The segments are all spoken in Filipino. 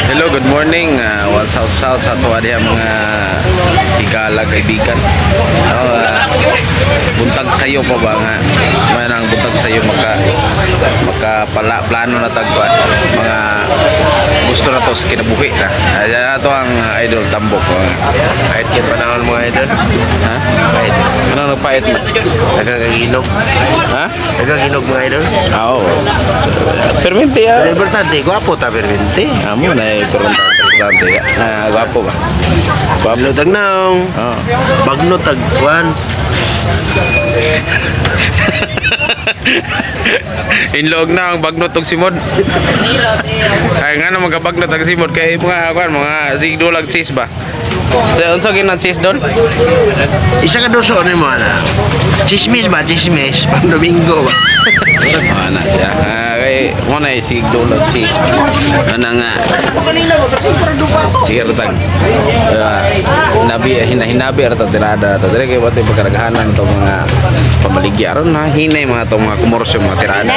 Hello, good morning. What's out sa tuwa diha mga higala kaibigan. Buntag sayo pa ba nga manang buntag sayo maka pala plano na tagpan mga gusto na to sa kinabuhi na. Ato ang idol tambok. Kahit kaya panahon mga idol. Ha? Kahit Ano nagpait mo? nagkaginog. Ha? Nagkaginog mga idol. Oo. Permente ya. Pero importante, gwapo ta permente. Amo na permente ya. Gwapo ba? Bagno tagnaong. Oh. Bagno tagkuan. Inlog na ang bagnot og simod. Ay nga na magabagnot ang simod kay mga sigdulag cheese ba. Sa unsa ginan cheese don? Isa ka doso ni mo na. Chismis ba? Chismis. Pang Domingo ba? Ana siya. Kay mo na sigdulag cheese. Ana nga. Sige tag. Hinabi arta tirada. Dire kay bote pagkaragahanan to mga pamaligya aron na hinay mga to mga komersyo mga tirada.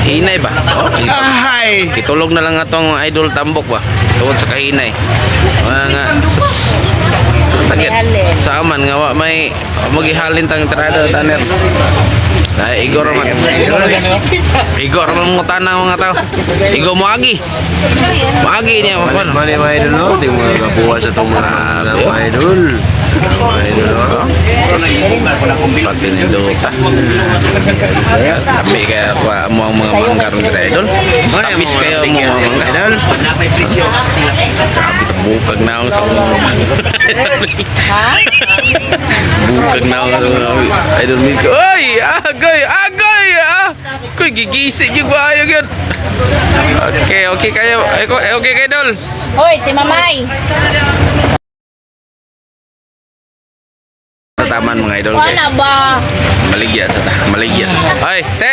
Hinay ba? Oh, Ahay! itulog na lang atong idol tambok ba tungod sa kahinay nga tagit sa aman nga wa may magihalin tang tirada taner na igor man mo tanang mga tao igor mo agi niya Mali mga idol no? Di mga kabuha sa itong mga idol. Mga idol no? pati nito kami kaya mo ang mga manggar ng idol tapis kayo mo mga manggar bukag na ako sa bukag na ako sa idol Miko. Oy! Agay! Koy gigising yung bayo yun. Okay kayo. Okay kayo, Dol. Hoy, si Mamay. Taman mga idol. Wala ba? Maligya. Ay, te!